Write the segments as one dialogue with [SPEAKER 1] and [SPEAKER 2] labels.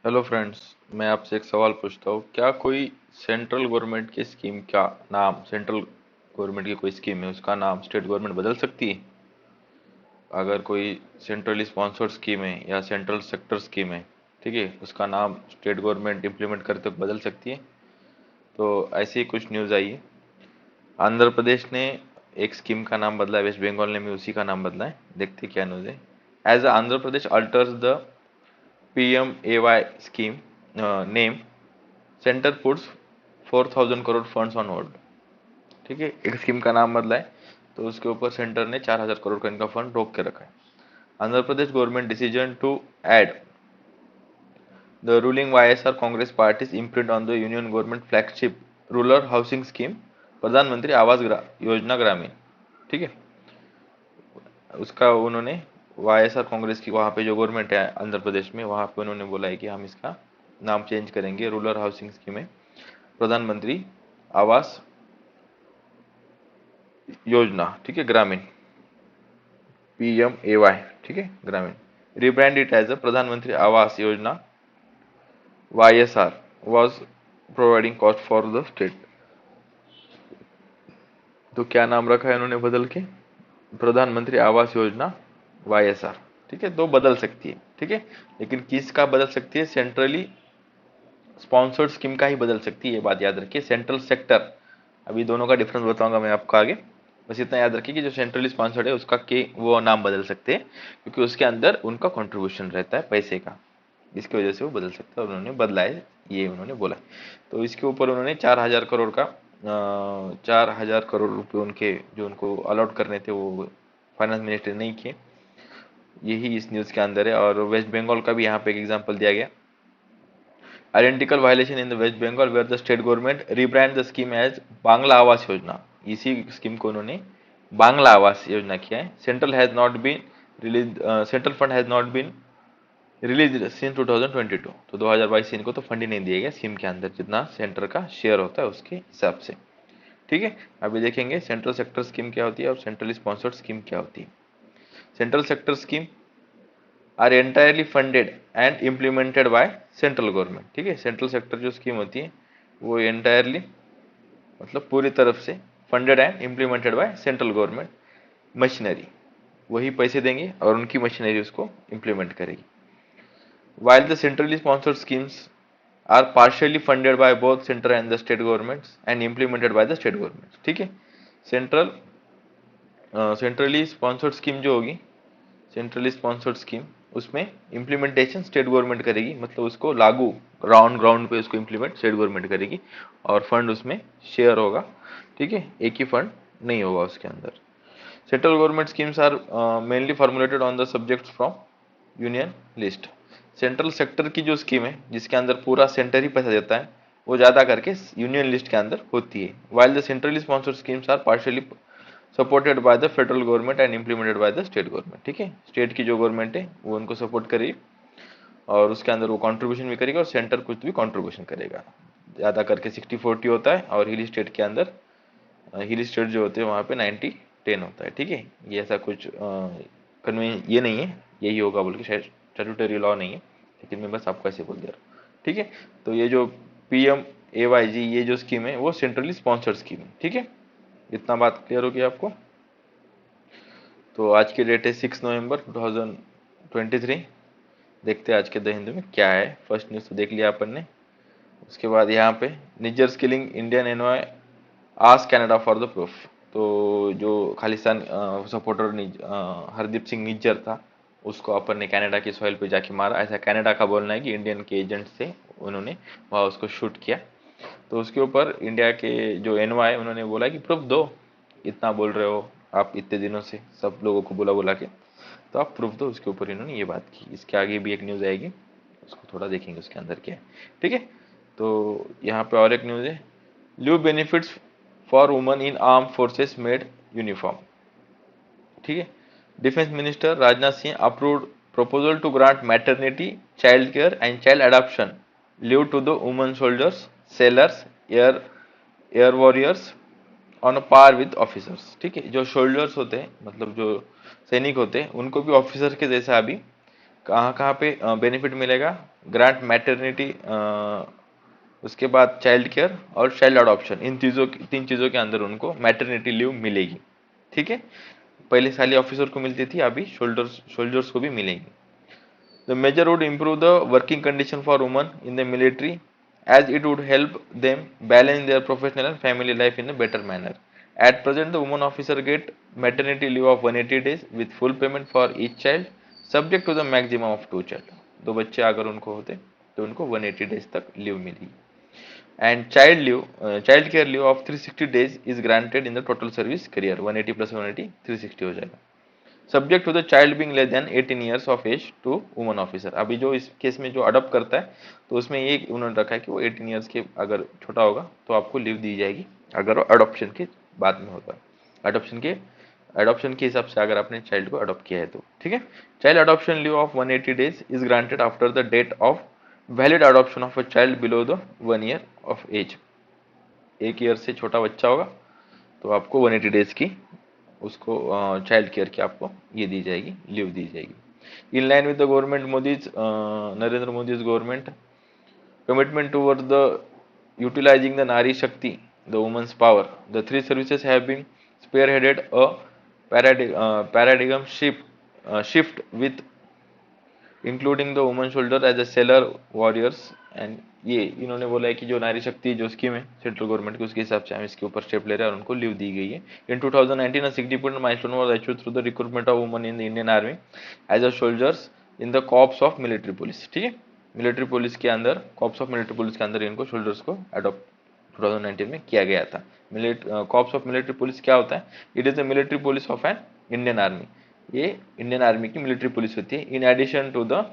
[SPEAKER 1] Hello friends. मैं आपसे एक सवाल पूछता हूँ, क्या कोई सेंट्रल गवर्नमेंट की स्कीम का नाम, सेंट्रल गवर्नमेंट की कोई स्कीम है उसका नाम स्टेट गवर्नमेंट बदल सकती है? अगर कोई सेंट्रली स्पॉन्सर्ड स्कीम है या सेंट्रल सेक्टर स्कीम है, ठीक है, उसका नाम स्टेट गवर्नमेंट इम्प्लीमेंट करते वक्त बदल सकती है। तो ऐसी ही कुछ न्यूज़ आई है। आंध्र प्रदेश ने एक स्कीम का नाम बदला है, वेस्ट बंगाल ने भी उसी का नाम बदला है। देखते क्या न्यूज़ है। As Andhra Pradesh alters the PMAY scheme name, centre puts 4,000 crore funds on hold. ठीक है, एक स्कीम का नाम बदला है तो उसके ऊपर सेंटर ने 4,000 करोड़ का इनका फंड रोक के रखा है। Andhra Pradesh government decision to add the ruling YSR Congress party's imprint on the union government flagship rural housing scheme Pradhan Mantri Awas योजना ग्रामीण। ठीक है, उसका उन्होंने YSR कांग्रेस की वहाँ पे जो गवर्नमेंट है आंध्र प्रदेश में, वहाँ पे उन्होंने बोला है कि हम इसका नाम चेंज करेंगे रूरल हाउसिंग स्कीम में प्रधानमंत्री आवास योजना। ठीक है, ग्रामीण, PMAY। ठीक है, ग्रामीण। रिब्रांड इट एज अ प्रधानमंत्री आवास योजना YSR was providing cost for the state. तो क्या नाम रखा है इन्होंने बदल के? प्रधानमंत्री आवास योजना YSR। ठीक है, तो बदल सकती है। ठीक है, लेकिन किसका बदल सकती है? सेंट्रली स्पॉन्सर्ड स्कीम का ही बदल सकती है, ये बात याद रखिए। सेंट्रल सेक्टर, अभी दोनों का डिफरेंस बताऊंगा मैं आपको आगे। बस इतना याद रखिए कि जो सेंट्रली स्पॉन्सर्ड है उसका के वो नाम बदल सकते हैं, क्योंकि उसके अंदर उनका कंट्रीब्यूशन रहता है पैसे का, इसकी वजह से वो बदल सकता है और उन्होंने बदला है, ये उन्होंने बोला है। तो इसके ऊपर उन्होंने 4,000 करोड़ का 4,000 करोड़ रुपए उनके जो उनको अलॉट करने थे वो फाइनेंस मिनिस्टर नहीं किए। यही इस न्यूज़ के अंदर है। और वेस्ट बंगाल का भी यहाँ पे एक एग्जाम्पल दिया गया। Identical violation in the West Bengal where the state government rebrand the scheme as Bangla Awas Yojana. इसी स्कीम को उन्होंने बांग्ला आवास योजना किया है। Central has not been release, central fund has not been release since 2022। तो 2022 से इनको तो फंड ही नहीं दिया गया स्कीम के अंदर, जितना सेंटर का शेयर होता है उसके हिसाब से। ठीक है, अभी देखेंगे सेंट्रल सेक्टर स्कीम क्या होती है और सेंट्रली स्पॉन्सर्ड स्कीम क्या होती है। Central sector scheme are entirely funded and implemented by central government. ठीक है, सेंट्रल सेक्टर जो स्कीम होती है वो एंटायरली, मतलब पूरी तरफ से funded and implemented by central government. Machinery, वही पैसे देंगे और उनकी मशीनरी उसको इम्प्लीमेंट करेगी। While the centrally sponsored schemes are partially funded by both centre and the state governments and implemented by the state government. ठीक है, सेंट्रल सेंट्रली स्पॉन्सर्ड स्कीम जो होगी, सेंट्रली स्पॉन्सर्ड स्कीम, उसमें इम्प्लीमेंटेशन स्टेट गवर्नमेंट करेगी, मतलब उसको लागू ground ground पे उसको इम्प्लीमेंट स्टेट गवर्नमेंट करेगी और फंड उसमें शेयर होगा। ठीक है, एक ही फंड नहीं होगा उसके अंदर। Central government schemes are mainly formulated on the subjects from union list. Central sector की जो स्कीम है जिसके अंदर पूरा सेंटर ही पैसा देता है, वो ज़्यादा करके यूनियन लिस्ट के अंदर होती है। While the centrally sponsored schemes are partially supported by the federal government and implemented by the state government. ठीक है, स्टेट की जो गवर्नमेंट है वो उनको सपोर्ट करेगी और उसके अंदर वो कंट्रीब्यूशन भी करेगा और सेंटर कुछ भी कंट्रीब्यूशन करेगा। ज़्यादा करके 60-40 होता है और हिली स्टेट के अंदर, हिली स्टेट जो होते हैं वहाँ पे 90-10 होता है। ठीक है, ये ऐसा कुछ कन्वीन ये नहीं है यही होगा बोल के, स्टैट्यूटरी लॉ नहीं है, लेकिन मैं बस आपको ऐसे बोल दे रहा हूँ। ठीक है, तो ये जो PMAYG ये जो स्कीम है वो सेंट्रली स्पॉन्सर्ड स्कीम है। ठीक है, इतना बात क्लियर होगी आपको। तो आज की डेट है 6 नवंबर 2023। देखते हैं आज के द हिंदू में क्या है। फर्स्ट न्यूज़ तो देख लिया अपन ने। उसके बाद यहाँ पे निजर skilling Indian envoy ask Canada for the proof. तो जो खालिस्तान सपोर्टर हरदीप सिंह निज्जर था, उसको अपन ने कनाडा की सॉइल पे जाके मारा, ऐसा कनाडा का बोलना है कि इंडियन के एजेंट से उन्होंने वहाँ उसको शूट किया। तो उसके ऊपर इंडिया के जो एनवाय उन्होंने बोला कि प्रूफ दो, इतना बोल रहे हो आप इतने दिनों से सब लोगों को बुला बुला के, तो आप प्रूफ दो। उसके ऊपर इन्होंने ये बात की। इसके आगे भी एक न्यूज़ आएगी, उसको थोड़ा देखेंगे उसके अंदर क्या है। ठीक है, तो यहाँ पे और एक न्यूज़ है, leave benefits for woman in arm forces made uniform. ठीक है, defence minister Rajnath Singh approved proposal to grant maternity, child care and child adoption leave to the women soldiers, sailors, air warriors on par with officers. ठीक है, जो soldiers होते हैं, मतलब जो सैनिक होते हैं, उनको भी ऑफिसर के जैसा अभी कहाँ कहाँ पे बेनिफिट मिलेगा, ग्रांट मैटरनिटी, उसके बाद चाइल्ड केयर और चाइल्ड अडॉप्शन, इन चीज़ों तीन चीज़ों के अंदर उनको मैटरनिटी लीव मिलेगी। ठीक है, पहले साली ऑफिसर को मिलती थी, अभी सोल्जर्स को भी मिलेगी। The measure would improve the working condition for women in the military as it would help them balance their professional and family life in a better manner. At present, the women officer get maternity leave of 180 days with full payment for each child, subject to the maximum of 2 child. दो बच्चे अगर उनको होते तो उनको 180 days तक leave मिलेगी। And child care leave of 360 days is granted in the total service career, 180 plus 180 360 हो जाएगा। Subject to the child being less than 18 years of age to woman officer. अभी जो इस केस में जो अडॉप्ट करता है तो उसमें ये उन्होंने रखा है कि वो 18 ईयर्स के अगर छोटा होगा तो आपको लीव दी जाएगी, अगर वो अडॉप्शन के बाद में होता है, अडॉप्शन के हिसाब से अगर आपने चाइल्ड को अडॉप्ट किया है तो। ठीक है, child adoption leave of 180 days is granted after the date of valid adoption of a child below the 1 year of age. 1 year से छोटा बच्चा होगा तो आपको 180 डेज की उसको चाइल्ड केयर की आपको ये दी जाएगी, लीव दी जाएगी। In line with the government Modi's Narendra Modi's government commitment toward the utilising the Nari Shakti, the women's power, the three services have been spearheaded a paradigm shift with including the woman soldier as a sailor warriors. And ये इन्होंने बोला है कि जो नारी शक्ति जो scheme है सेंट्रल गवर्नमेंट की, उसके हिसाब से हम इसके ऊपर स्टेप ले रहे हैं और उनको लीव दी गई है। इन 2019 a significant milestone was achieved through the recruitment of women in the Indian Army as a soldiers in the corps of military police। ठीक है, मिलिट्री पुलिस के अंदर, कॉप्स ऑफ मिलिट्री पुलिस के अंदर इनको सोल्जर्स को अडॉप्ट 2019 में किया गया था। कॉप्स ऑफ मिलिट्री पुलिस क्या होता है? It is the military police of an Indian army. ये इंडियन आर्मी की मिलिट्री पुलिस होती है। In addition to the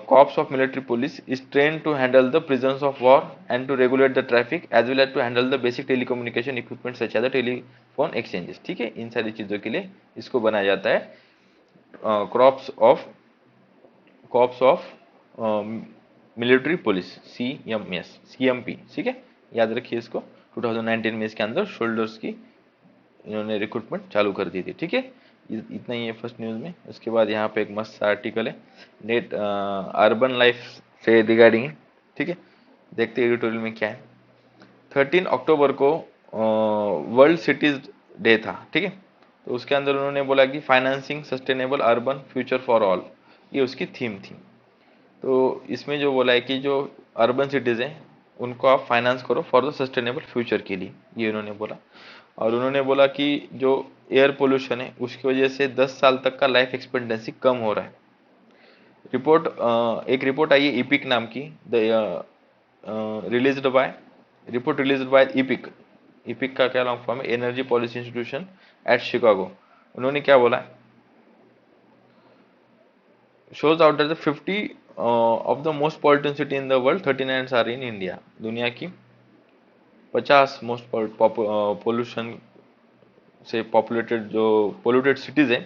[SPEAKER 1] corps of military police is trained to handle the prisoners of war and to regulate the traffic as well as to handle the basic telecommunication equipment such as the telephone exchanges। ठीक है, इन सारी चीजों के लिए इसको बनाया जाता है corps of military police, CMP। ठीक है, याद रखिए इसको। 2019 में इसके अंदर शोल्डर्स की इन्होंने रिक्रूटमेंट चालू कर दी थी। ठीक है, इतना ही है फर्स्ट न्यूज में। उसके बाद यहाँ पे एक मस्त आर्टिकल है नेट अर्बन लाइफ से रिगार्डिंग। ठीक है, देखते हैं एडिटोरियल में क्या है। 13 अक्टूबर को वर्ल्ड सिटीज डे था। ठीक है, तो उसके अंदर उन्होंने बोला कि financing sustainable urban future for all, ये उसकी थीम थी। तो इसमें जो बोला है कि जो अर्बन सिटीज हैं उनको आप फाइनेंस करो फॉर द सस्टेनेबल फ्यूचर के लिए, ये उन्होंने बोला। और उन्होंने बोला कि जो एयर पोल्यूशन है उसकी वजह से 10 साल तक का लाइफ एक्सपेक्टेंसी कम हो रहा है। एक रिपोर्ट आई है इपिक नाम की, रिपोर्ट रिलीज्ड बाय इपिक का क्या लॉन्ग फॉर्म है? Energy policy institution at Chicago. उन्होंने क्या बोला? shows out that the 50 of the most polluted city in the world, 39 are in India। दुनिया की 50 मोस्ट पोल्यूशन से पॉपुलेटेड जो पोल्यूटेड सिटीज है,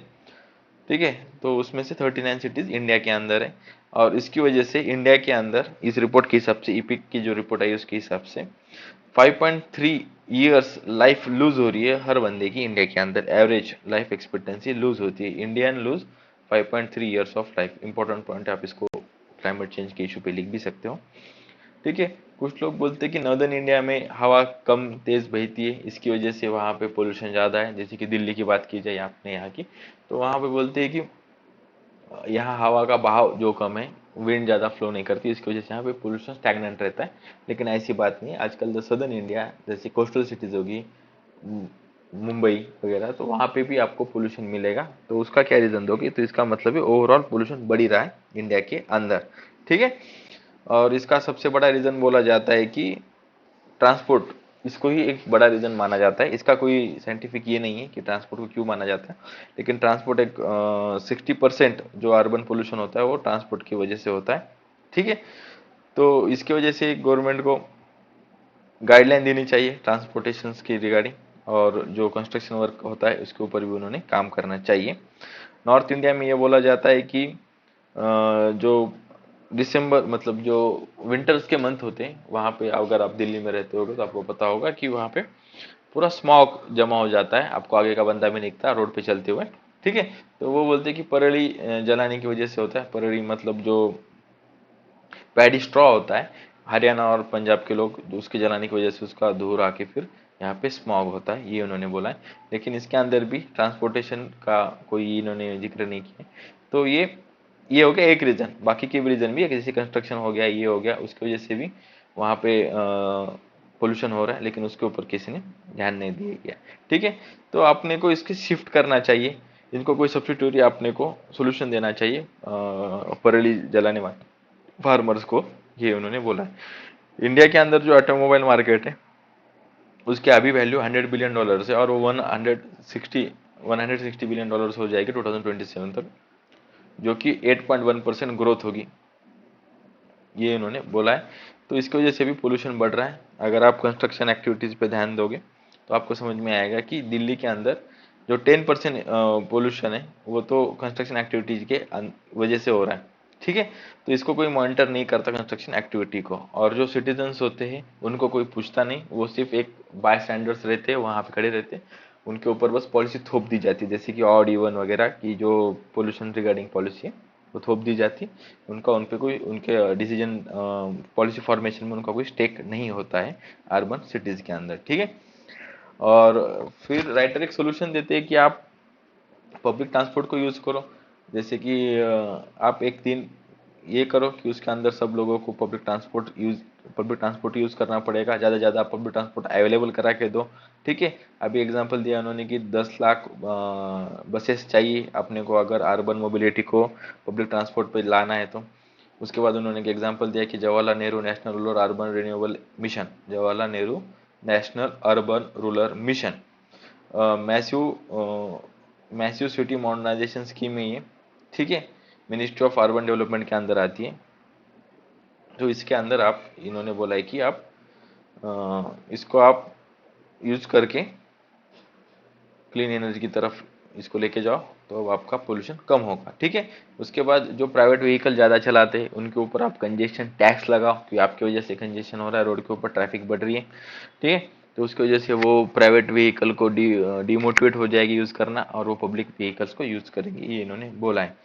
[SPEAKER 1] ठीक है, तो उसमें से 39 सिटीज इंडिया के अंदर है। और इसकी वजह से इंडिया के अंदर इस रिपोर्ट के हिसाब से, इपिक की जो रिपोर्ट आई उसके हिसाब से 5.3 ईयर्स लाइफ लूज हो रही है हर बंदे की इंडिया के अंदर। एवरेज लाइफ एक्सपेक्टेंसी लूज होती है, Indian lose 5.3 years of life. Important point है, आप इसको क्लाइमेट चेंज के इशू पे लिख भी सकते हो। ठीक है, कुछ लोग बोलते हैं कि नॉर्दर्न इंडिया में हवा कम तेज बहती है, इसकी वजह से वहाँ पे पोल्यूशन ज़्यादा है। जैसे कि दिल्ली की बात की जाए आपने यहाँ की, तो वहाँ पे बोलते हैं कि यहाँ हवा का बहाव जो कम है, विंड ज़्यादा फ्लो नहीं करती, इसकी वजह से यहाँ पे पोल्यूशन स्टैग्नेंट रहता है। लेकिन ऐसी बात नहीं है। आजकल द सदर्न इंडिया जैसे कोस्टल सिटीज़ होगी, मुंबई वगैरह, तो वहाँ पे भी आपको पोल्यूशन मिलेगा। तो उसका क्या रीज़न दोगे? तो इसका मतलब है ओवरऑल पोल्यूशन बढ़ ही रहा है इंडिया के अंदर। ठीक है, और इसका सबसे बड़ा रीज़न बोला जाता है कि ट्रांसपोर्ट, इसको ही एक बड़ा रीज़न माना जाता है। इसका कोई साइंटिफिक ये नहीं है कि ट्रांसपोर्ट को क्यों माना जाता है, लेकिन ट्रांसपोर्ट एक 60% जो अर्बन पोल्यूशन होता है वो ट्रांसपोर्ट की वजह से होता है। ठीक है, तो इसकी वजह से गवर्नमेंट को गाइडलाइन देनी चाहिए ट्रांसपोर्टेशन की रिगार्डिंग, और जो कंस्ट्रक्शन वर्क होता है उसके ऊपर भी उन्होंने काम करना चाहिए। नॉर्थ इंडिया में ये बोला जाता है कि जो दिसंबर मतलब जो विंटर्स के मंथ होते हैं वहाँ पे, अगर आप दिल्ली में रहते होगे तो आपको पता होगा कि वहाँ पे पूरा स्मॉग जमा हो जाता है, आपको आगे का बंदा भी नहीं दिखता रोड पे चलते हुए। ठीक है। तो वो बोलते हैं कि पराली जलाने की वजह से होता है। पराली मतलब जो पैडी स्ट्रॉ होता है, हरियाणा और पंजाब के लोग उसके जलाने की वजह से उसका धूल आके फिर यहाँ पे स्मॉग होता है, ये उन्होंने बोला है। लेकिन इसके अंदर भी ट्रांसपोर्टेशन का कोई इन्होंने जिक्र नहीं किया। तो ये हो गया एक रीजन। बाकी के भी रीजन भी है, जैसे कंस्ट्रक्शन हो गया, ये हो गया, उसकी वजह से भी वहाँ पे पोल्यूशन हो रहा है, लेकिन उसके ऊपर किसी ने ध्यान नहीं दिया गया। ठीक है। तो आपने को इसके शिफ्ट करना चाहिए, इनको कोई सब्स्टिट्यूट आपने को सोल्यूशन देना चाहिए पराली जलाने वाले फार्मर्स को, ये उन्होंने बोला है। इंडिया के अंदर जो ऑटोमोबाइल मार्केट है उसकी अभी वैल्यू $100 बिलियन है, और वो 160 बिलियन डॉलर्स हो जाएगी 2027 तक, जो कि 8.1% ग्रोथ होगी, ये इन्होंने बोला है। तो इसकी वजह से भी पोल्यूशन बढ़ रहा है। अगर आप कंस्ट्रक्शन एक्टिविटीज पे ध्यान दोगे तो आपको समझ में आएगा कि दिल्ली के अंदर जो 10% पोल्यूशन है वो तो कंस्ट्रक्शन एक्टिविटीज के वजह से हो रहा है। ठीक है। तो इसको कोई मॉनिटर नहीं करता कंस्ट्रक्शन एक्टिविटी को, और जो सिटीजन्स होते हैं उनको कोई पूछता नहीं, वो सिर्फ एक बाय स्टैंडर्ड्स रहते हैं, वहाँ पे खड़े रहते हैं, उनके ऊपर बस पॉलिसी थोप दी जाती है, जैसे कि ऑड इवन वगैरह की जो पोल्यूशन रिगार्डिंग पॉलिसी है वो थोप दी जाती। उनका उन पे कोई उनके डिसीजन पॉलिसी फॉर्मेशन में उनका कोई स्टेक नहीं होता है अर्बन सिटीज के अंदर। ठीक है। और फिर राइटर एक सोल्यूशन देते हैं कि आप पब्लिक ट्रांसपोर्ट को यूज करो। जैसे कि आप एक दिन ये करो कि उसके अंदर सब लोगों को पब्लिक ट्रांसपोर्ट यूज करना पड़ेगा, ज़्यादा से ज़्यादा पब्लिक ट्रांसपोर्ट अवेलेबल करा के दो। ठीक है। अभी एग्जांपल दिया उन्होंने कि 10 लाख बसेस चाहिए अपने को अगर अर्बन मोबिलिटी को पब्लिक ट्रांसपोर्ट पे लाना है तो। उसके बाद उन्होंने एक एग्जांपल दिया कि Jawaharlal Nehru national rural urban renewable mission, Jawaharlal Nehru national urban rural mission massive massive city modernisation scheme है ये। ठीक है। मिनिस्ट्री ऑफ अर्बन डेवलपमेंट के अंदर आती है। तो इसके अंदर आप इन्होंने बोला है कि आप इसको आप यूज करके क्लीन एनर्जी की तरफ इसको लेके जाओ तो अब आपका पोल्यूशन कम होगा। ठीक है। उसके बाद जो प्राइवेट व्हीकल ज़्यादा चलाते हैं उनके ऊपर आप कंजेशन टैक्स लगाओ, क्योंकि आपकी वजह से कंजेशन हो रहा है, रोड के ऊपर ट्रैफिक बढ़ रही है। ठीक है। तो उसकी वजह से वो प्राइवेट व्हीकल को डिमोटिवेट हो जाएगी यूज़ करना, और वो पब्लिक व्हीकल्स को यूज़ करेंगे, ये इन्होंने बोला है।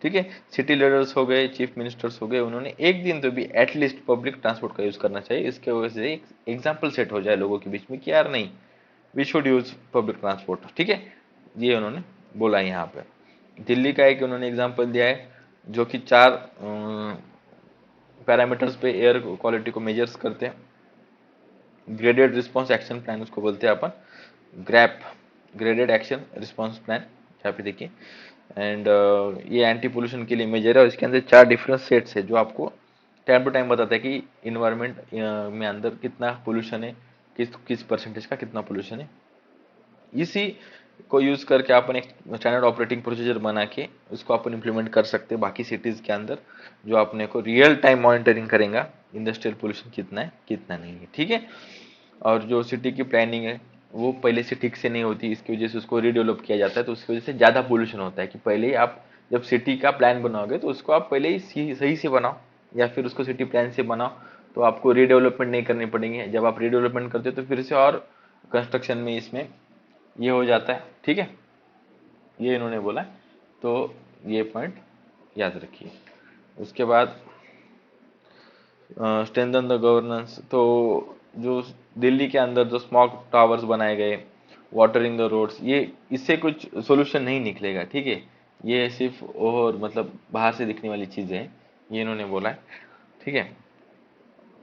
[SPEAKER 1] ठीक है। सिटी लीडर्स हो गए, चीफ मिनिस्टर्स हो गए, उन्होंने एक दिन तो भी एटलीस्ट पब्लिक ट्रांसपोर्ट का यूज़ करना चाहिए। इसके वजह से एक एग्जाम्पल सेट हो जाए लोगों के बीच में कि यार नहीं, we should use public transport. ठीक है। ये उन्होंने बोला है यहाँ पे। दिल्ली का एक उन्होंने एग्जांपल दिया है जो कि 4 पैरामीटर्स पे एयर क्वालिटी को मेजर्स करते हैं। ग्रेडेड रिस्पॉन्स एक्शन प्लान उसको बोलते हैं अपन, GRAP, graded action response plan, यहाँ पे देखिए। एंड ये एंटी पोल्यूशन के लिए मेजर है, और इसके अंदर 4 डिफरेंट सेट्स है जो आपको टाइम टू टाइम बताता है कि इन्वायरमेंट में अंदर कितना पोल्यूशन है, किस किस परसेंटेज का कितना पोल्यूशन है। इसी को यूज करके अपन एक स्टैंडर्ड ऑपरेटिंग प्रोसीजर बना के उसको अपन इम्प्लीमेंट कर सकते हैं बाकी सिटीज के अंदर, जो अपने को रियल टाइम मॉनिटरिंग करेगा इंडस्ट्रियल पोल्यूशन कितना है कितना नहीं है। ठीक है। और जो सिटी की प्लानिंग है वो पहले से ठीक से नहीं होती, इसकी वजह से उसको रीडेवलप किया जाता है, तो उसकी वजह से ज़्यादा पोल्यूशन होता है। कि पहले ही आप जब सिटी का प्लान बनाओगे तो उसको आप पहले ही सही से बनाओ, या फिर उसको सिटी प्लान से बनाओ, तो आपको रीडेवलपमेंट नहीं करनी पड़ेगी। जब आप रीडेवलपमेंट करते हो तो फिर से और कंस्ट्रक्शन में इसमें ये हो जाता है। ठीक है। ये इन्होंने बोला, तो ये पॉइंट याद रखिए। उसके बाद स्ट्रेंथन द गवर्नेंस, तो जो दिल्ली के अंदर जो स्मॉग टावर्स बनाए गए, वाटरिंग द रोड्स, ये इससे कुछ सोल्यूशन नहीं निकलेगा। ठीक है। ये सिर्फ और मतलब बाहर से दिखने वाली चीज़ें हैं, ये इन्होंने बोला है। ठीक है।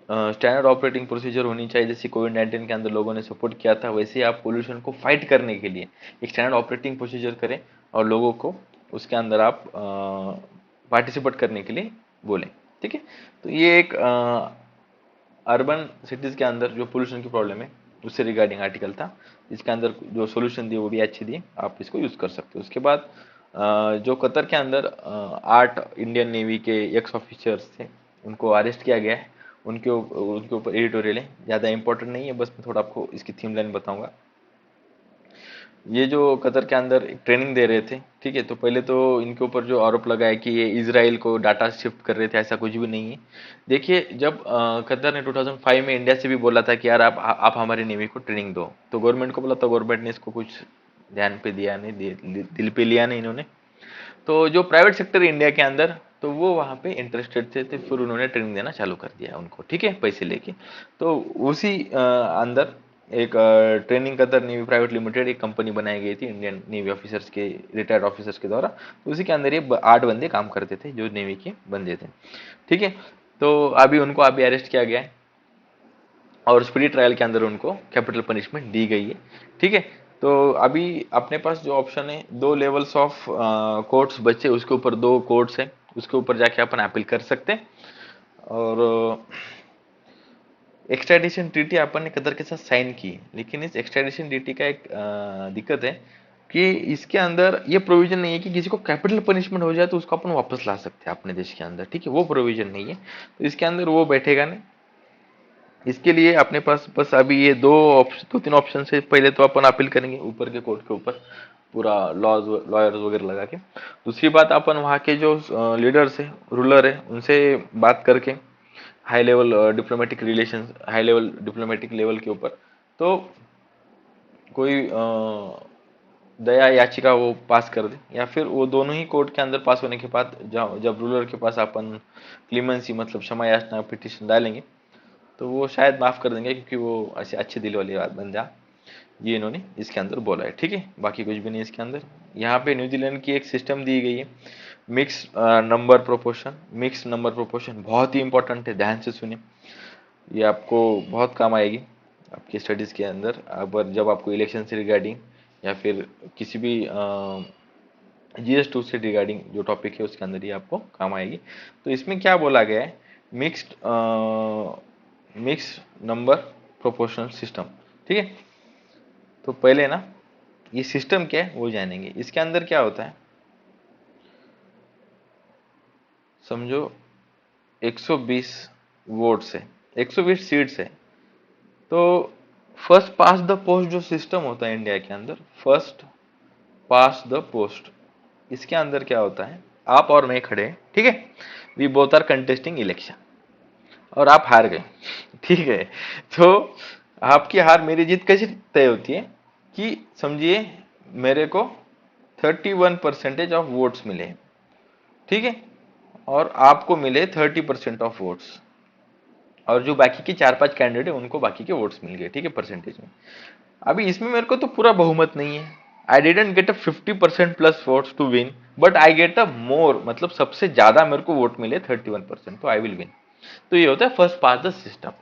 [SPEAKER 1] स्टैंडर्ड ऑपरेटिंग प्रोसीजर होनी चाहिए, जैसे कोविड-19 के अंदर लोगों ने सपोर्ट किया था, वैसे आप पोल्यूशन को फाइट करने के लिए एक स्टैंडर्ड ऑपरेटिंग प्रोसीजर करें, और लोगों को उसके अंदर आप पार्टिसिपेट करने के लिए बोलें। ठीक है। तो ये एक अर्बन सिटीज़ के अंदर जो पोल्यूशन की प्रॉब्लम है उससे रिगार्डिंग आर्टिकल था, इसके अंदर जो सोल्यूशन दिए वो भी अच्छे दिए, आप इसको यूज़ कर सकते हो। उसके बाद जो कतर के अंदर 8 इंडियन नेवी के एक्स ऑफिसर्स थे, उनको अरेस्ट किया गया है। उनके ऊपर एडिटोरियल है, ज़्यादा इंपॉर्टेंट नहीं है, बस मैं थोड़ा आपको इसकी थीम लाइन बताऊंगा। ये जो कतर के अंदर ट्रेनिंग दे रहे थे, ठीक है, तो पहले तो इनके ऊपर जो आरोप लगा है कि ये इसराइल को डाटा शिफ्ट कर रहे थे, ऐसा कुछ भी नहीं है। देखिए, जब कतर ने 2005 में इंडिया से भी बोला था कि यार आप हमारी नेवी को ट्रेनिंग दो, तो गवर्नमेंट को बोला, तो गवर्नमेंट ने इसको कुछ ध्यान पे दिया नहीं, दिल पे लिया नहीं इन्होंने। तो जो प्राइवेट सेक्टर है इंडिया के अंदर, तो वो वहाँ पे इंटरेस्टेड थे, तो फिर उन्होंने ट्रेनिंग देना चालू कर दिया उनको, ठीक है, पैसे लेके। तो उसी अंदर एक training Qatar navy private limited एक कंपनी बनाई गई थी इंडियन नेवी ऑफिसर्स के, रिटायर्ड ऑफिसर्स के द्वारा। तो उसी के अंदर ये 8 बंदे काम करते थे जो नेवी के बंदे थे, ठीक है। तो अभी उनको अभी अरेस्ट किया गया है और स्पीडी ट्रायल के अंदर उनको कैपिटल पनिशमेंट दी गई है, ठीक है। तो अभी अपने पास जो ऑप्शन है, 2 लेवल्स ऑफ कोर्ट्स बचे, उसके ऊपर 2 कोर्ट्स है, उसके ऊपर जाके अपन अपील कर सकते हैं। और एक्स्ट्राडिशन ट्रीटी अपन ने कतर के साथ साइन की, लेकिन इस एक्स्ट्राडिशन ट्रीटी का एक दिक्कत है कि इसके अंदर ये प्रोविजन नहीं है कि किसी को कैपिटल पनिशमेंट हो जाए तो उसको अपन वापस ला सकते हैं अपने देश के अंदर, ठीक है, वो प्रोविजन नहीं है। तो इसके अंदर वो बैठेगा नहीं। इसके लिए अपने पास बस अभी ये 2-3 ऑप्शन है। पहले तो अपन अपील करेंगे ऊपर के कोर्ट के ऊपर, पूरा लॉयर्स वगैरह लगा के। दूसरी बात, अपन वहाँ के जो लीडर्स है, रूलर है, उनसे बात करके high level diplomatic relation, high level diplomatic level के ऊपर तो कोई दया याचिका वो पास कर दे, या फिर वो दोनों ही कोर्ट के अंदर पास होने के बाद जब रूलर के पास अपन क्लीमेंसी मतलब क्षमा याचना पिटिशन डालेंगे तो वो शायद माफ कर देंगे, क्योंकि वो ऐसे अच्छे दिल वाली बात बन जा। ये इन्होंने इसके अंदर बोला है, ठीक है, बाकी कुछ भी नहीं इसके अंदर। यहाँ पे न्यूजीलैंड की एक सिस्टम दी गई है, mix number proportion. Mix number proportion बहुत ही इंपॉर्टेंट है, ध्यान से सुनिए, ये आपको बहुत काम आएगी आपकी स्टडीज के अंदर। अगर जब आपको इलेक्शन से रिगार्डिंग या फिर किसी भी GS2 से रिगार्डिंग जो टॉपिक है उसके अंदर ये आपको काम आएगी। तो इसमें क्या बोला गया है, mixed mix number proportional system, ठीक है। तो पहले ना ये सिस्टम क्या है वो जानेंगे। इसके अंदर क्या होता है, समझो 120 वोट्स है, 120 सीट्स है। तो फर्स्ट पास द पोस्ट जो सिस्टम होता है इंडिया के अंदर, फर्स्ट पास द पोस्ट, इसके अंदर क्या होता है, आप और मैं खड़े हैं, ठीक है, we both are contesting election, और आप हार गए, ठीक है। तो आपकी हार मेरी जीत कैसे तय होती है कि समझिए मेरे को 31% ऑफ वोट्स मिले, ठीक है, और आपको मिले 30% ऑफ वोट्स, और जो बाकी के 4-5 कैंडिडेट है उनको बाकी के वोट्स मिल गए, ठीक है, परसेंटेज में। अभी इसमें मेरे को तो पूरा बहुमत नहीं है, I didn't get a 50% plus votes to win, but I get a more, मतलब सबसे ज्यादा मेरे को वोट मिले 31%, तो आई विल विन। तो ये होता है फर्स्ट पास द सिस्टम।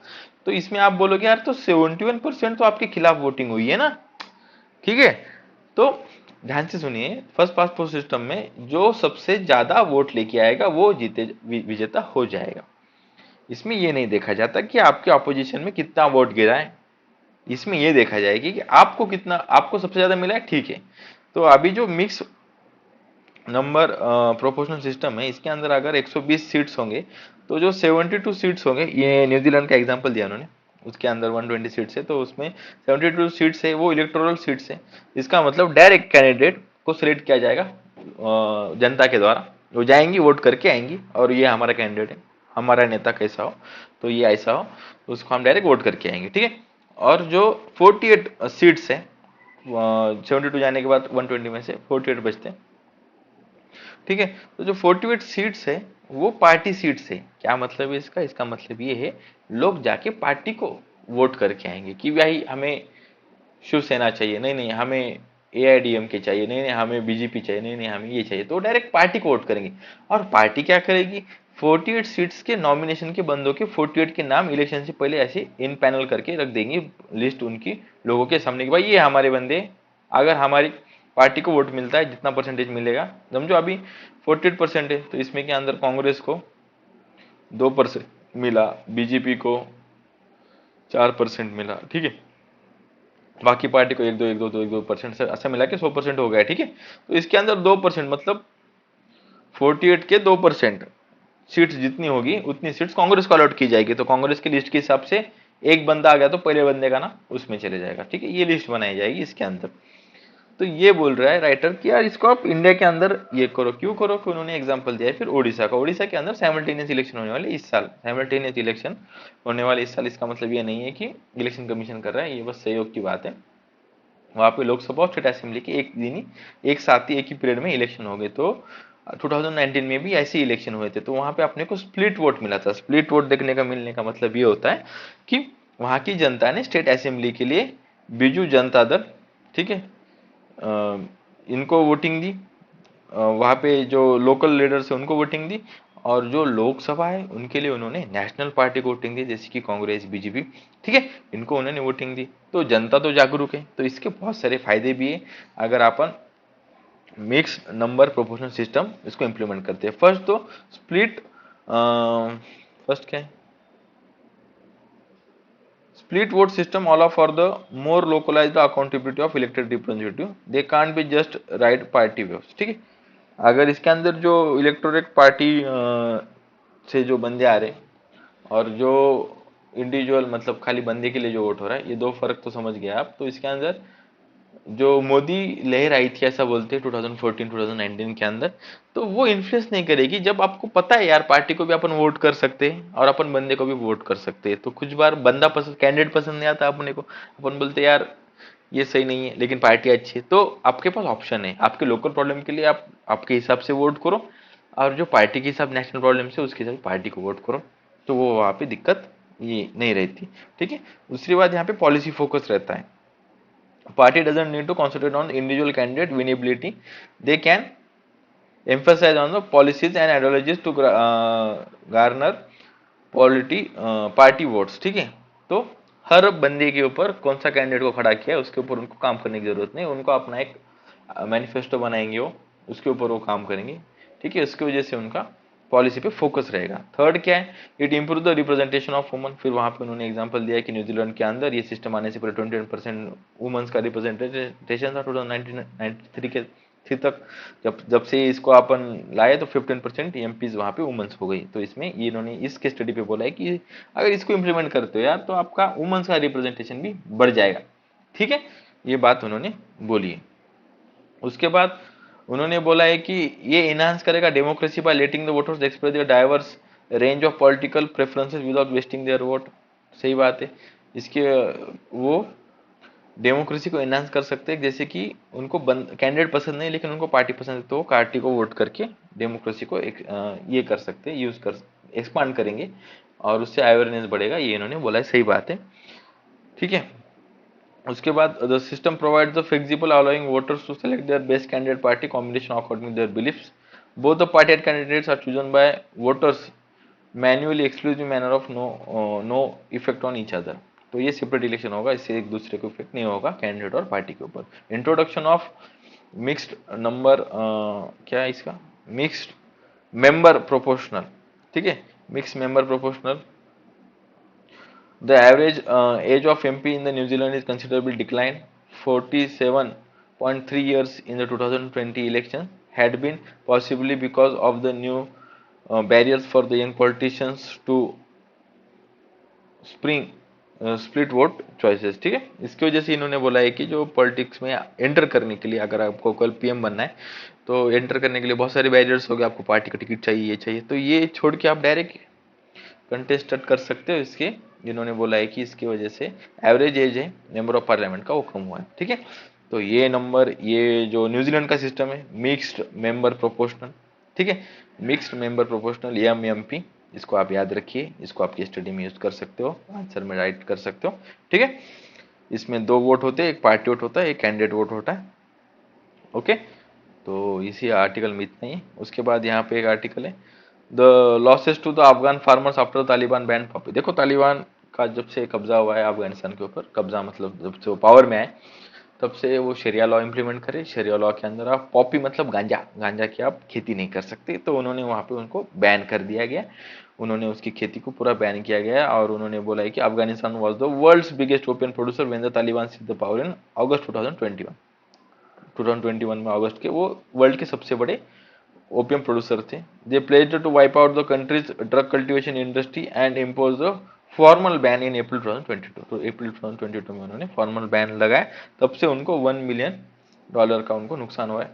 [SPEAKER 1] तो इसमें आप बोलोगे यार तो 71% तो आपके खिलाफ वोटिंग हुई है ना, ठीक है। तो ध्यान से सुनिए, फर्स्ट पास पोस्ट सिस्टम में जो सबसे ज्यादा वोट लेके आएगा वो जीते विजेता हो जाएगा। इसमें ये नहीं देखा जाता कि आपके ऑपोजिशन में कितना वोट गिरा है, इसमें ये देखा जाएगी कि आपको कितना, आपको सबसे ज्यादा मिला है, ठीक है। तो अभी जो मिक्स नंबर प्रोपोर्शनल सिस्टम है, इसके अंदर अगर 120 सीट्स होंगे तो जो 72 सीट्स होंगे, ये न्यूजीलैंड का एग्जांपल दिया उन्होंने, उसके अंदर 120 सीट्स है तो उसमें 72 सीट्स है वो इलेक्टोरल सीट्स है। इसका मतलब डायरेक्ट कैंडिडेट को सिलेक्ट किया जाएगा जनता के द्वारा, वो जाएंगी वोट करके आएंगी और ये हमारा कैंडिडेट है, हमारा नेता कैसा हो तो ये ऐसा हो, तो उसको हम डायरेक्ट वोट करके आएंगे, ठीक है। और जो 48 सीट्स है, 72 जाने के बाद 120 में से 48 बचते हैं, ठीक है। तो जो 48 सीट्स है वो पार्टी सीट्स है। क्या मतलब है इसका, इसका मतलब ये है लोग जाके पार्टी को वोट करके आएंगे कि भाई हमें शिवसेना चाहिए, नहीं नहीं हमें AIDMK चाहिए, नहीं नहीं हमें BJP चाहिए, नहीं नहीं हमें ये चाहिए, तो डायरेक्ट पार्टी को वोट करेंगे। और पार्टी क्या करेगी, 48 सीट्स के नॉमिनेशन के बंदों के 48 के नाम इलेक्शन से पहले ऐसे इन पैनल करके रख देंगे, लिस्ट उनकी लोगों के सामने कि भाई ये हमारे बंदे। अगर हमारी पार्टी को वोट मिलता है जितना परसेंटेज मिलेगा, समझो अभी 48% है तो इसमें के अंदर कांग्रेस को 2% मिला, BJP को 4% मिला, ठीक है, बाकी पार्टी को 1-2 ऐसा मिला के 100% हो गया, ठीक है। तो इसके अंदर 2% मतलब 48 के 2% सीट्स जितनी होगी उतनी सीट्स कांग्रेस को अलॉट की जाएगी। तो कांग्रेस की लिस्ट के हिसाब से एक बंदा आ गया तो पहले बंदे का ना उसमें चले जाएगा, ठीक है, ये लिस्ट बनाई जाएगी इसके अंदर। तो ये बोल रहा है राइटर कि यार इसको आप इंडिया के अंदर ये करो, क्यों करो, कि उन्होंने एग्जांपल दिया है फिर ओडिशा का। ओडिशा के अंदर साइमल्टेनियस इलेक्शन होने वाले इस साल, साइमल्टेनियस इलेक्शन होने वाले इस साल। इसका मतलब ये नहीं है कि इलेक्शन कमीशन कर रहा है, ये बस सहयोग की बात है। वहाँ पे लोकसभा और स्टेट असेंबली के एक दिन ही, एक साथ ही, एक ही पीरियड में इलेक्शन हो गए। तो 2019 में भी ऐसे ही इलेक्शन हुए थे। तो वहाँ पे अपने को स्प्लिट वोट मिला था। स्प्लिट वोट देखने का मिलने का मतलब ये होता है कि वहाँ की जनता ने स्टेट असेंबली के लिए बीजू जनता दल, ठीक है, इनको वोटिंग दी। वहाँ पे जो लोकल लीडर्स है उनको वोटिंग दी, और जो लोकसभा है उनके लिए उन्होंने नेशनल पार्टी को वोटिंग दी, जैसे कि कांग्रेस, बीजेपी, ठीक है, इनको उन्होंने वोटिंग दी। तो जनता तो जागरूक है, तो इसके बहुत सारे फायदे भी है अगर अपन मिक्स नंबर प्रोपोर्शनल सिस्टम इसको इंप्लीमेंट करते हैं। फर्स्ट तो स्प्लिट, फर्स्ट क्या है, split vote system allow for the more localized accountability of elected representative, they can't be just right party waves, ठीक है। अगर इसके अंदर जो इलेक्टोरेट पार्टी से जो बंदे आ रहे और जो इंडिविजुअल, मतलब खाली बंदे के लिए जो वोट हो रहा है, ये दो फर्क तो समझ गए आप। तो इसके अंदर जो मोदी लहर आई थी ऐसा बोलते हैं 2014-2019 के अंदर, तो वो इन्फ्लुएंस नहीं करेगी जब आपको पता है यार पार्टी को भी अपन वोट कर सकते हैं और अपन बंदे को भी वोट कर सकते हैं। तो कुछ बार बंदा पसंद, कैंडिडेट पसंद नहीं आता अपने को, अपन बोलते हैं यार ये सही नहीं है लेकिन पार्टी अच्छी है, तो आपके पास ऑप्शन है, आपके लोकल प्रॉब्लम के लिए आप आपके हिसाब से वोट करो, और जो पार्टी के हिसाब नेशनल प्रॉब्लम से उसके हिसाब पार्टी को वोट करो। तो वो वहाँ पे दिक्कत ये नहीं रहती, ठीक है। दूसरी बात, यहाँ पे पॉलिसी फोकस रहता है। Party doesn't need to concentrate on individual candidate winnability. They can emphasize on the policies and ideologies to garner party votes, ठीक है। तो हर बंदे के ऊपर कौन सा कैंडिडेट को खड़ा किया है उसके ऊपर उनको काम करने की जरूरत नहीं, उनको अपना एक मैनिफेस्टो बनाएंगे, वो उसके ऊपर वो काम करेंगे, ठीक है। उसकी वजह से उनका पॉलिसी पे फोकस रहेगा। थर्ड क्या है, it improve the representation of woman. फिर वहां पे उन्होंने एग्जांपल दिया कि न्यूजीलैंड के अंदर ये सिस्टम आने से पहले 21% वुमेन्स का रिप्रेजेंटेशन था 2093 के थी तक। जब जब से इसको अपन लाए तो 15% एमपीज वहां पे वुमेन्स हो गई। तो इसमें ये इन्होंने इसके स्टडी पे बोला है कि अगर इसको इम्प्लीमेंट करते हो यार तो आपका वुमेन्स का रिप्रेजेंटेशन भी बढ़ जाएगा, ठीक है। ये बात उन्होंने बोली है। उसके बाद उन्होंने बोला है कि ये इनहांस करेगा democracy by letting the voters express their diverse range of political preferences without wasting their vote. सही बात है। इसके वो डेमोक्रेसी को एनहांस कर सकते हैं, जैसे कि उनको कैंडिडेट पसंद नहीं लेकिन उनको पार्टी पसंद है, तो पार्टी को वोट करके डेमोक्रेसी को ये कर सकते हैं, यूज कर एक्सपांड करेंगे और उससे अवेयरनेस बढ़ेगा, ये इन्होंने बोला है। सही बात है, ठीक है। उसके बाद the system provide the flexible allowing voters to select their best candidate party combination according their beliefs. Both the party candidates are chosen by voters manually exclusive manner of no effect on each other. तो ये separate election होगा, इससे एक दूसरे को effect नहीं होगा candidate और पार्टी के ऊपर। इंट्रोडक्शन ऑफ मिक्स्ड नंबर, क्या है इसका, मिक्स्ड मेंबर प्रोपोर्शनल, ठीक है, mix member proportional. The average age of MP in the New Zealand is considerably declined. 47.3 years in the 2020 election had been possibly because of the new barriers for the young politicians to spring split vote choices, ठीक है। इसकी वजह से इन्होंने बोला है कि जो पॉलिटिक्स में एंटर करने के लिए, अगर आपको कल पीएम बनना है तो एंटर करने के लिए बहुत सारे बैरियर्स हो गए, आपको पार्टी का टिकट चाहिए, ये चाहिए, तो ये छोड़ के आप डायरेक्ट कंटेस्टेड कर सकते हो इसके। जिन्होंने बोला है कि इसकी वजह से एवरेज एज है मेंबर ऑफ पार्लियामेंट का वो कम हुआ है, ठीक है। तो ये नंबर, ये जो न्यूजीलैंड का सिस्टम है मिक्स्ड मेंबर प्रोपोर्शनल, ठीक है, मिक्स्ड मेंबर प्रोपोर्शनल एमएमपी, इसको आप याद रखिए, इसको आपकी स्टडी में यूज कर सकते हो, आंसर में राइट कर सकते हो, ठीक है। इसमें दो वोट होते हैं, एक पार्टी वोट होता है, एक कैंडिडेट वोट होता है, ओके। तो इसी आर्टिकल में इतना ही। उसके बाद यहाँ पे एक आर्टिकल है, the losses to the Afghan farmers after Taliban ban poppy. देखो तालिबान का जब से कब्जा हुआ है अफगानिस्तान के ऊपर, कब्जा मतलब जब से वो पावर में आए तब से वो शरिया लॉ इंप्लीमेंट करे। शरिया लॉ के अंदर आप पॉपी मतलब गांजा, गांजा की आप खेती नहीं कर सकते, तो उन्होंने वहां पे उनको बैन कर दिया गया, उन्होंने उसकी खेती को पूरा बैन किया गया। और उन्होंने बोला है कि Afghanistan was the world's biggest opium producer when the Taliban seized the power in August 2021 में अगस्त के वो वर्ल्ड के सबसे बड़े ओपियम प्रोड्यूसर थे। They pledged to wipe out the country's drug cultivation industry and impose the formal ban in April 2022। तो अप्रैल 2022 में उन्होंने फॉर्मल बैन लगाया, तब से उनको $1 मिलियन का उनको नुकसान हुआ है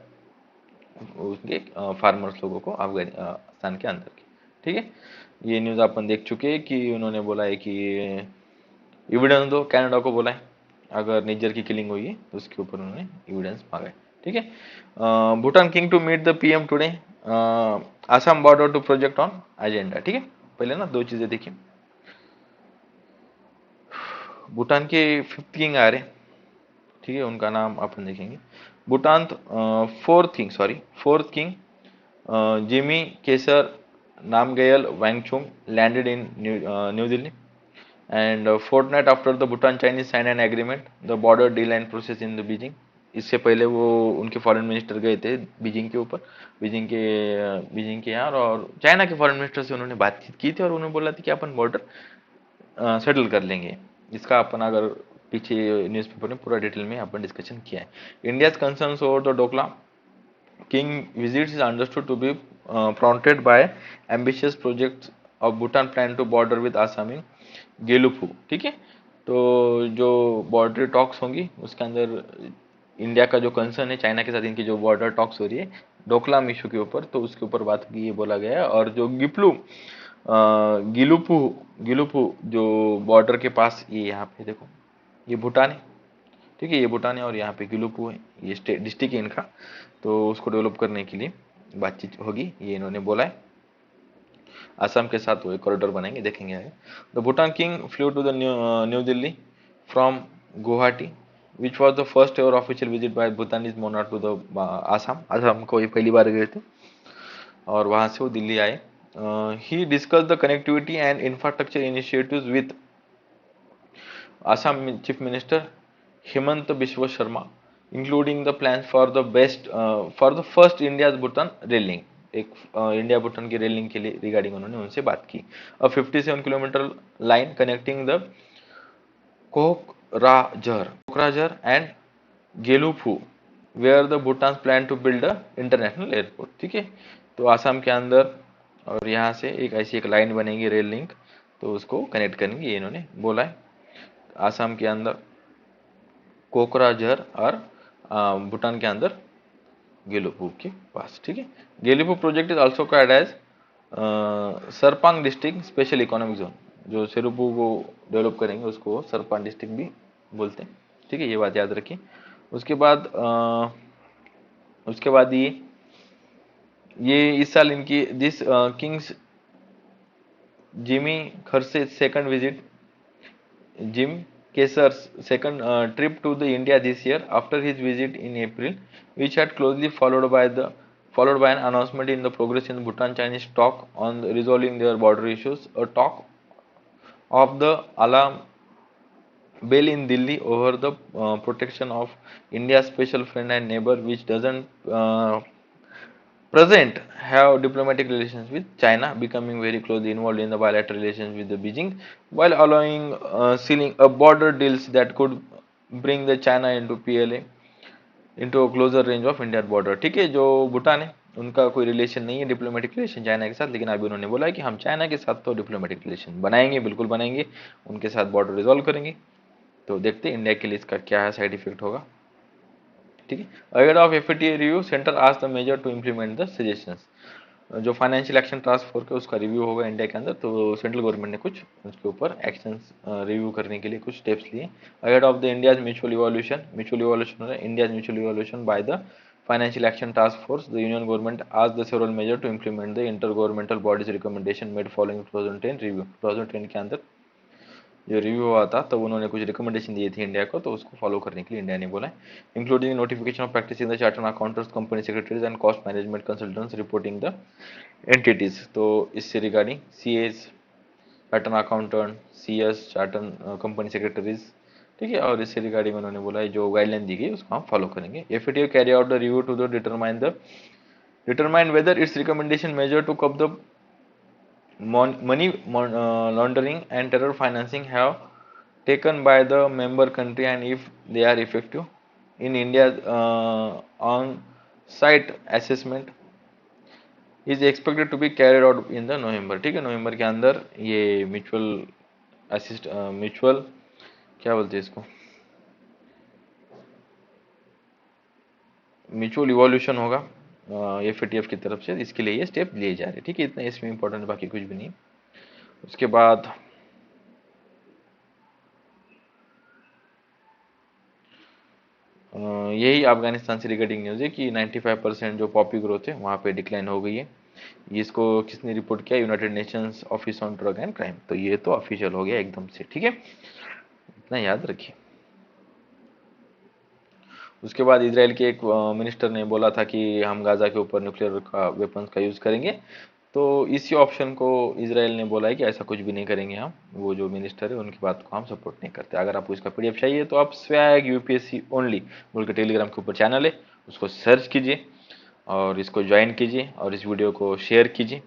[SPEAKER 1] उनके फार्मर्स लोगों को अफगानिस्तान के अंदर की, ठीक है। ये न्यूज़ अपन देख चुके हैं कि उन्होंने बोला है कि एविडेंस दो, कनाडा को बोला है, अगर निज्जर की किलिंग हुई है तो उसके ऊपर उन्होंने एविडेंस मांगा है। ठीक है। Bhutan king to meet the PM today, Assam border to project on agenda. ठीक है, पहले ना दो चीजें देखिए। भूटान के फिफ्थ किंग आ रहे, ठीक है, उनका नाम अपन देखेंगे। Bhutan fourth king Jigme Khesar Namgyel Wangchuck landed in new Delhi and fortnight after the Bhutan Chinese signed an agreement the border deal process in the Beijing। इससे पहले वो उनके फॉरेन मिनिस्टर गए थे बीजिंग के ऊपर, बीजिंग के यहाँ, और चाइना के फॉरेन मिनिस्टर से उन्होंने बातचीत की थी और उन्होंने बोला था कि अपन बॉर्डर सेटल कर लेंगे। इसका अपन अगर पीछे न्यूज़पेपर में पूरा डिटेल में अपन डिस्कशन किया है। India's concerns over the Doklam king visits is understood to be prompted by ambitious projects of Bhutan plan to border with Assam in गेलुपू। ठीक है, तो जो बॉर्डर टॉक्स होंगी उसके अंदर इंडिया का जो कंसर्न है चाइना के साथ, इनकी जो बॉर्डर टॉक्स हो रही है डोकलाम इशू के ऊपर, तो उसके ऊपर बात की, ये बोला गया है। और जो गिलुपू गिलुपू जो बॉर्डर के पास, ये यहाँ पे देखो, ये भूटान है। ठीक है, ये भूटान है और यहाँ पे गिलुपू है, ये स्टेट डिस्ट्रिक्ट है इनका, तो उसको डेवलप करने के लिए बातचीत होगी, ये इन्होंने बोला है। असम के साथ वो एक कॉरिडोर बनाएंगे, देखेंगे आगे। The Bhutan king flew to the new Delhi from Guwahati which was the first ever official visit by Bhutanese monarch to the Assam. Assam को ये पहली बार गए थे और वहां से वो दिल्ली आए। He discuss the connectivity and infrastructure initiatives with Assam Chief Minister Himant Biswa Sharma, including the plans for the first India Bhutan rail link। एक इंडिया भूटान की रेल लिंक के लिए रिगार्डिंग उन्होंने उनसे बात की। 57 kilometre line connecting the Kokrajhar and Gelephu where the Bhutan plan to build a international airport. ठीक है, तो आसाम के अंदर और यहाँ से एक ऐसी एक लाइन बनेगी रेल लिंक, तो उसको कनेक्ट करेंगे, ये इन्होंने बोला है। आसाम के अंदर कोकराझर और भूटान के अंदर गेलुपू के पास। ठीक है, Gelephu project is also called as Sarpang district special economic zone. जो सेरुपू को डेवलप करेंगे उसको सरपांग डिस्ट्रिक्ट भी बोलते हैं। ठीक है, ये बात याद रखिए। उसके बाद ये इस साल इनकी दिस किंग्स जिमी खरसे second visit Jigme Kesar's second trip to the India this year after his visit in April, which had closely followed by an announcement in the progress in Bhutan Chinese talk on resolving their border issues, a talk of the alarm bell in Delhi over the protection of India's special friend and neighbor, which doesn't present have diplomatic relations with China, becoming very closely involved in the bilateral relations with the Beijing, while allowing sealing up border deals that could bring the China into PLA into a closer range of Indian border। ठीक है, जो भूटान है उनका कोई relation नहीं है diplomatic relation China के साथ, लेकिन अभी उन्होंने बोला है कि हम चाइना के साथ तो डिप्लोमेटिक रिलेशन बनाएंगे, बिल्कुल बनाएंगे, उनके साथ बॉर्डर रिजॉल्व करेंगे। तो देखते हैं इंडिया के लिए इसका क्या साइड इफेक्ट होगा। ठीक है, ahead of FATA review centre asked the major to implement the suggestions. जो फाइनेंशियल एक्शन टास्क फोर्स का उसका रिव्यू होगा इंडिया के अंदर, तो सेंट्रल गवर्नमेंट ने कुछ उसके ऊपर एक्शंस रिव्यू करने के लिए कुछ स्टेप्स लिए। Ahead of the India's mutual evolution है, India's mutual evolution by the financial action task force, the union government asked the several measure to implement the inter governmental bodies recommendation made following 2010 review. 2010 के अंदर जो review हुआ था तो उन्होंने कुछ recommendation दिए थे इंडिया को, तो उसको फॉलो करने के लिए इंडिया ने बोला है। Including notification of practice in the chartered accountants company secretaries and cost management consultants reporting the entities. तो इससे regarding CS chartered accountant, CS chartered company secretaries, ठीक है, और इससे रिगार्डिंग उन्होंने बोला है जो गाइडलाइन दी गई उसको हम फॉलो करेंगे। FATF carry out the review to the determine whether its recommendation measure to curb the money laundering and terror financing have taken by the member country and if they are effective in India's on-site assessment is expected to be carried out in the November। ठीक है, नवंबर के अंदर ये mutual क्या बोलते हैं इसको, mutual evolution होगा एफएटीएफ की तरफ से, इसके लिए ये स्टेप लिए जा रहे हैं। ठीक है, इतना इसमें इंपॉर्टेंट, बाकी कुछ भी नहीं। उसके बाद यही अफगानिस्तान से रिगार्डिंग न्यूज़ है कि 95% जो पॉपी ग्रोथ है वहाँ पे डिक्लाइन हो गई है। इसको किसने रिपोर्ट किया? United Nations office on drug and crime. तो ये तो ऑफिशियल हो गया एकदम से, ठीक है, इतना याद रखिए। उसके बाद इसराइल के एक मिनिस्टर ने बोला था कि हम गाजा के ऊपर न्यूक्लियर का वेपन्स का यूज़ करेंगे। तो इसी ऑप्शन को इसराइल ने बोला है कि ऐसा कुछ भी नहीं करेंगे हम। वो जो मिनिस्टर है उनकी बात को हम सपोर्ट नहीं करते। अगर आपको इसका पीडीएफ चाहिए तो आप स्वैग यूपीएससी ओनली बोल के टेलीग्राम के ऊपर चैनल है, उसको सर्च कीजिए और इसको ज्वाइन कीजिए और इस वीडियो को शेयर कीजिए।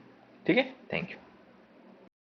[SPEAKER 1] ठीक है, थैंक यू।